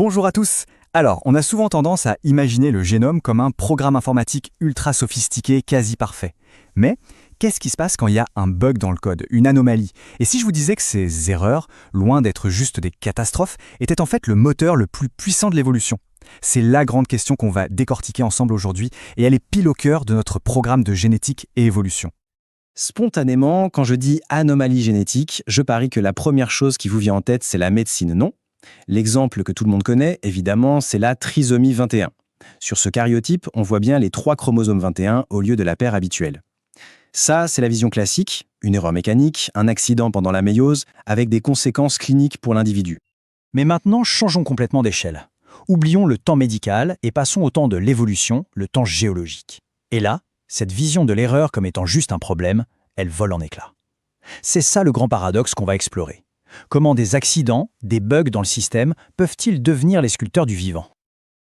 Bonjour à tous. Alors, on a souvent tendance à imaginer le génome comme un programme informatique ultra sophistiqué, quasi parfait. Mais qu'est-ce qui se passe quand il y a un bug dans le code, une anomalie? Et si je vous disais que ces erreurs, loin d'être juste des catastrophes, étaient en fait le moteur le plus puissant de l'évolution? C'est la grande question qu'on va décortiquer ensemble aujourd'hui, et elle est pile au cœur de notre programme de génétique et évolution. Spontanément, quand je dis anomalie génétique, je parie que la première chose qui vous vient en tête, c'est la médecine, non? L'exemple que tout le monde connaît, évidemment, c'est la trisomie 21. Sur ce karyotype, on voit bien les 3 chromosomes 21 au lieu de la paire habituelle. Ça, c'est la vision classique, une erreur mécanique, un accident pendant la méiose, avec des conséquences cliniques pour l'individu. Mais maintenant, changeons complètement d'échelle. Oublions le temps médical et passons au temps de l'évolution, le temps géologique. Et là, cette vision de l'erreur comme étant juste un problème, elle vole en éclats. C'est ça le grand paradoxe qu'on va explorer. Comment des accidents, des bugs dans le système peuvent-ils devenir les sculpteurs du vivant?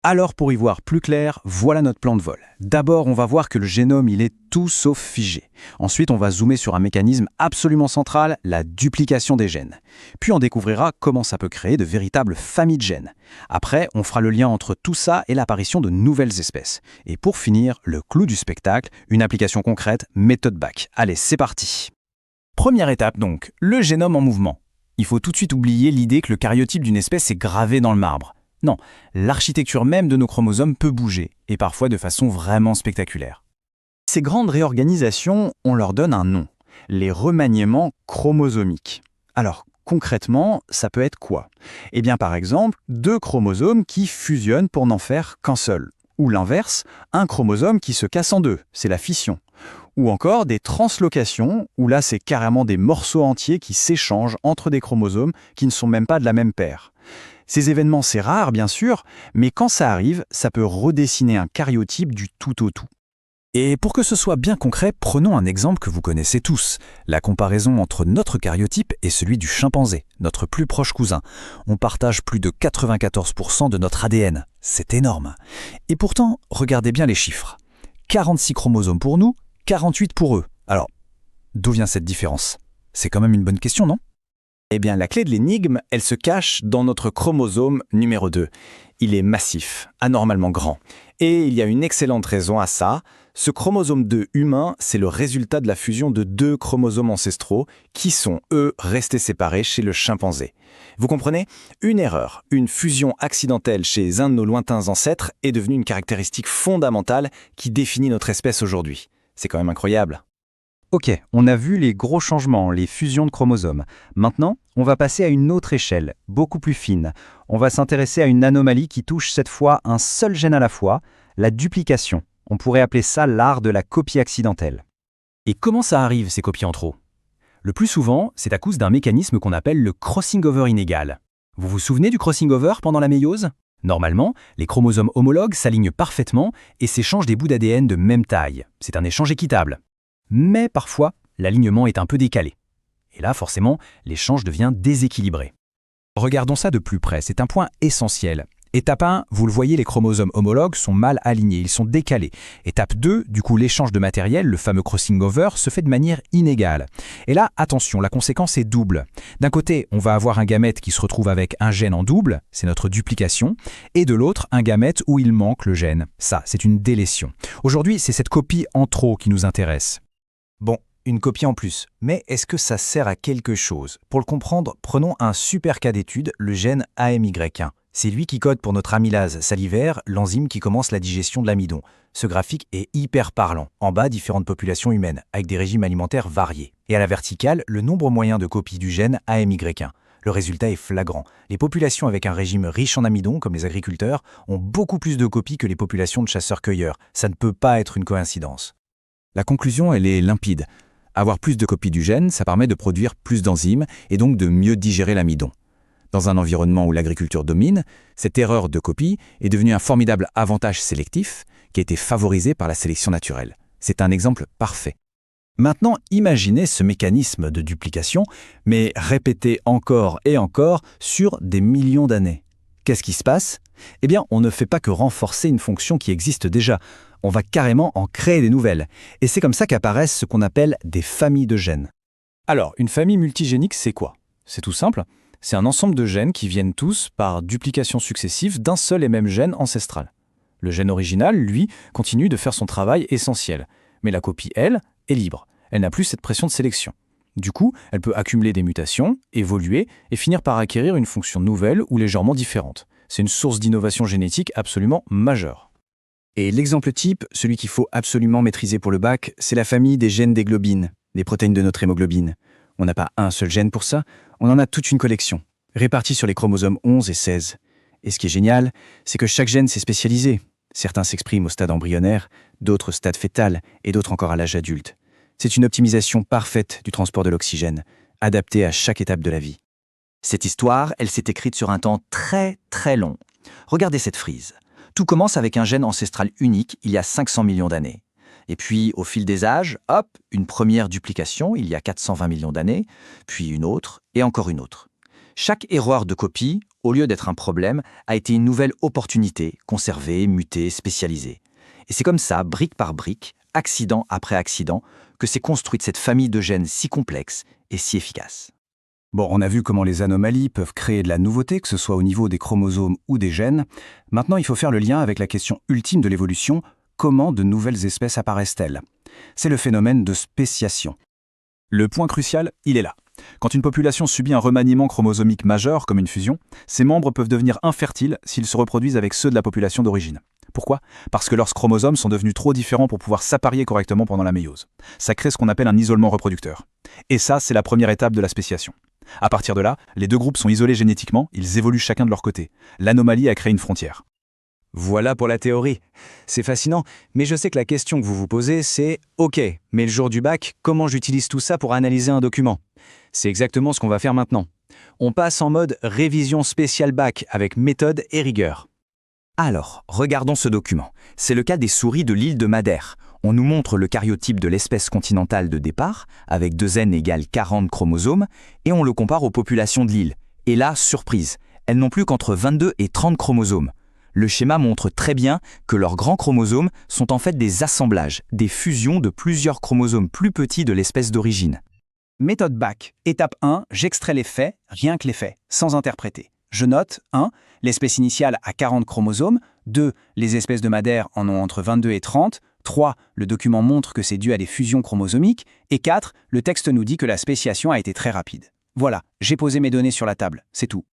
Alors pour y voir plus clair, voilà notre plan de vol. D'abord, on va voir que le génome, il est tout sauf figé. Ensuite, on va zoomer sur un mécanisme absolument central, la duplication des gènes. Puis on découvrira comment ça peut créer de véritables familles de gènes. Après, on fera le lien entre tout ça et l'apparition de nouvelles espèces. Et pour finir, le clou du spectacle, une application concrète, méthode BAC. Allez, c'est parti. Première étape donc, le génome en mouvement. Il faut tout de suite oublier l'idée que le karyotype d'une espèce est gravé dans le marbre. Non, l'architecture même de nos chromosomes peut bouger, et parfois de façon vraiment spectaculaire. Ces grandes réorganisations, on leur donne un nom, les remaniements chromosomiques. Alors, concrètement, ça peut être quoi? Eh bien, par exemple, 2 chromosomes qui fusionnent pour n'en faire qu'un seul. Ou l'inverse, un chromosome qui se casse en deux, c'est la fission. Ou encore des translocations, où là c'est carrément des morceaux entiers qui s'échangent entre des chromosomes qui ne sont même pas de la même paire. Ces événements, c'est rare bien sûr, mais quand ça arrive, ça peut redessiner un karyotype du tout au tout. Et pour que ce soit bien concret, prenons un exemple que vous connaissez tous, la comparaison entre notre karyotype et celui du chimpanzé, notre plus proche cousin. On partage plus de 94% de notre ADN, c'est énorme. Et pourtant, regardez bien les chiffres. 46 chromosomes pour nous, 48 pour eux. Alors, d'où vient cette différence? C'est quand même une bonne question, non? Eh bien, la clé de l'énigme, elle se cache dans notre chromosome numéro 2. Il est massif, anormalement grand. Et il y a une excellente raison à ça. Ce chromosome 2 humain, c'est le résultat de la fusion de 2 chromosomes ancestraux qui sont, eux, restés séparés chez le chimpanzé. Vous comprenez? Une erreur, une fusion accidentelle chez un de nos lointains ancêtres est devenue une caractéristique fondamentale qui définit notre espèce aujourd'hui. C'est quand même incroyable. Ok, on a vu les gros changements, les fusions de chromosomes. Maintenant, on va passer à une autre échelle, beaucoup plus fine. On va s'intéresser à une anomalie qui touche cette fois un seul gène à la fois, la duplication. On pourrait appeler ça l'art de la copie accidentelle. Et comment ça arrive, ces copies en trop? Le plus souvent, c'est à cause d'un mécanisme qu'on appelle le crossing-over inégal. Vous vous souvenez du crossing-over pendant la méiose? Normalement, les chromosomes homologues s'alignent parfaitement et s'échangent des bouts d'ADN de même taille. C'est un échange équitable. Mais parfois, l'alignement est un peu décalé. Et là, forcément, l'échange devient déséquilibré. Regardons ça de plus près, c'est un point essentiel. Étape 1, vous le voyez, les chromosomes homologues sont mal alignés, ils sont décalés. Étape 2, du coup, l'échange de matériel, le fameux crossing over, se fait de manière inégale. Et là, attention, la conséquence est double. D'un côté, on va avoir un gamète qui se retrouve avec un gène en double, c'est notre duplication, et de l'autre, un gamète où il manque le gène. Ça, c'est une délétion. Aujourd'hui, c'est cette copie en trop qui nous intéresse. Bon, une copie en plus. Mais est-ce que ça sert à quelque chose? Pour le comprendre, prenons un super cas d'étude, le gène AMY1. C'est lui qui code pour notre amylase salivaire, l'enzyme qui commence la digestion de l'amidon. Ce graphique est hyper parlant. En bas, différentes populations humaines, avec des régimes alimentaires variés. Et à la verticale, le nombre moyen de copies du gène AMY1. Le résultat est flagrant. Les populations avec un régime riche en amidon, comme les agriculteurs, ont beaucoup plus de copies que les populations de chasseurs-cueilleurs. Ça ne peut pas être une coïncidence. La conclusion, elle est limpide. Avoir plus de copies du gène, ça permet de produire plus d'enzymes et donc de mieux digérer l'amidon. Dans un environnement où l'agriculture domine, cette erreur de copie est devenue un formidable avantage sélectif qui a été favorisé par la sélection naturelle. C'est un exemple parfait. Maintenant, imaginez ce mécanisme de duplication, mais répété encore et encore sur des millions d'années. Qu'est-ce qui se passe? Eh bien, on ne fait pas que renforcer une fonction qui existe déjà. On va carrément en créer des nouvelles. Et c'est comme ça qu'apparaissent ce qu'on appelle des familles de gènes. Alors, une famille multigénique, c'est quoi? C'est tout simple. C'est un ensemble de gènes qui viennent tous, par duplication successive, d'un seul et même gène ancestral. Le gène original, lui, continue de faire son travail essentiel. Mais la copie, elle, est libre. Elle n'a plus cette pression de sélection. Du coup, elle peut accumuler des mutations, évoluer et finir par acquérir une fonction nouvelle ou légèrement différente. C'est une source d'innovation génétique absolument majeure. Et l'exemple type, celui qu'il faut absolument maîtriser pour le bac, c'est la famille des gènes des globines, des protéines de notre hémoglobine. On n'a pas un seul gène pour ça, on en a toute une collection, répartie sur les chromosomes 11 et 16. Et ce qui est génial, c'est que chaque gène s'est spécialisé. Certains s'expriment au stade embryonnaire, d'autres au stade fœtal et d'autres encore à l'âge adulte. C'est une optimisation parfaite du transport de l'oxygène, adaptée à chaque étape de la vie. Cette histoire, elle s'est écrite sur un temps très très long. Regardez cette frise. Tout commence avec un gène ancestral unique il y a 500 millions d'années. Et puis, au fil des âges, hop, une première duplication il y a 420 millions d'années, puis une autre et encore une autre. Chaque erreur de copie, au lieu d'être un problème, a été une nouvelle opportunité, conservée, mutée, spécialisée. Et c'est comme ça, brique par brique, accident après accident, que s'est construite cette famille de gènes si complexe et si efficace. Bon, on a vu comment les anomalies peuvent créer de la nouveauté, que ce soit au niveau des chromosomes ou des gènes. Maintenant, il faut faire le lien avec la question ultime de l'évolution, comment de nouvelles espèces apparaissent-elles? C'est le phénomène de spéciation. Le point crucial, il est là. Quand une population subit un remaniement chromosomique majeur, comme une fusion, ses membres peuvent devenir infertiles s'ils se reproduisent avec ceux de la population d'origine. Pourquoi? Parce que leurs chromosomes sont devenus trop différents pour pouvoir s'apparier correctement pendant la méiose. Ça crée ce qu'on appelle un isolement reproducteur. Et ça, c'est la première étape de la spéciation. À partir de là, les deux groupes sont isolés génétiquement, ils évoluent chacun de leur côté. L'anomalie a créé une frontière. Voilà pour la théorie. C'est fascinant, mais je sais que la question que vous vous posez, c'est « Ok, mais le jour du bac, comment j'utilise tout ça pour analyser un document ?» C'est exactement ce qu'on va faire maintenant. On passe en mode révision spéciale bac avec méthode et rigueur. Alors, regardons ce document. C'est le cas des souris de l'île de Madère. On nous montre le cariotype de l'espèce continentale de départ, avec 2N égale 40 chromosomes, et on le compare aux populations de l'île. Et là, surprise, elles n'ont plus qu'entre 22 et 30 chromosomes. Le schéma montre très bien que leurs grands chromosomes sont en fait des assemblages, des fusions de plusieurs chromosomes plus petits de l'espèce d'origine. Méthode BAC. Étape 1, j'extrais les faits, rien que les faits, sans interpréter. Je note 1. L'espèce initiale a 40 chromosomes. 2. Les espèces de Madère en ont entre 22 et 30. 3. Le document montre que c'est dû à des fusions chromosomiques. Et 4. Le texte nous dit que la spéciation a été très rapide. Voilà, j'ai posé mes données sur la table, c'est tout.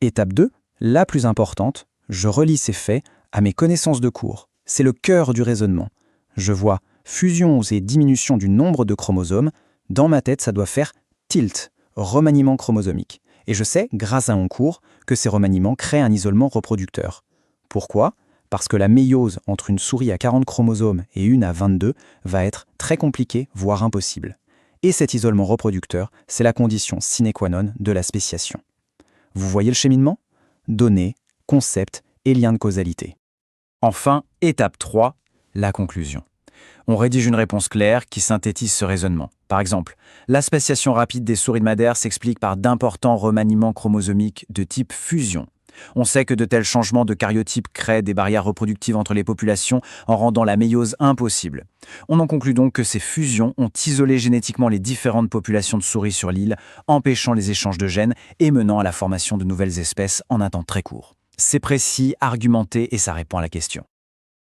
Étape 2, la plus importante, je relie ces faits à mes connaissances de cours. C'est le cœur du raisonnement. Je vois fusions et diminutions du nombre de chromosomes. Dans ma tête, ça doit faire tilt, remaniement chromosomique. Et je sais, grâce à mon cours, que ces remaniements créent un isolement reproducteur. Pourquoi? Parce que la méiose entre une souris à 40 chromosomes et une à 22 va être très compliquée, voire impossible. Et cet isolement reproducteur, c'est la condition sine qua non de la spéciation. Vous voyez le cheminement? Données, concepts et liens de causalité. Enfin, étape 3, la conclusion. On rédige une réponse claire qui synthétise ce raisonnement. Par exemple, la spéciation rapide des souris de Madère s'explique par d'importants remaniements chromosomiques de type fusion. On sait que de tels changements de cariotype créent des barrières reproductives entre les populations en rendant la méiose impossible. On en conclut donc que ces fusions ont isolé génétiquement les différentes populations de souris sur l'île, empêchant les échanges de gènes et menant à la formation de nouvelles espèces en un temps très court. C'est précis, argumenté et ça répond à la question.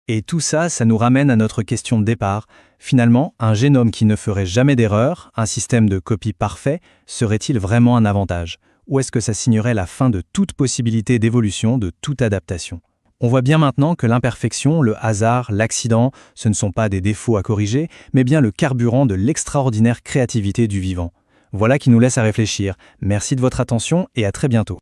Et tout ça, ça nous ramène à notre question de départ. Finalement, un génome qui ne ferait jamais d'erreur, un système de copie parfait, serait-il vraiment un avantage? Ou est-ce que ça signerait la fin de toute possibilité d'évolution, de toute adaptation? On voit bien maintenant que l'imperfection, le hasard, l'accident, ce ne sont pas des défauts à corriger, mais bien le carburant de l'extraordinaire créativité du vivant. Voilà qui nous laisse à réfléchir. Merci de votre attention et à très bientôt.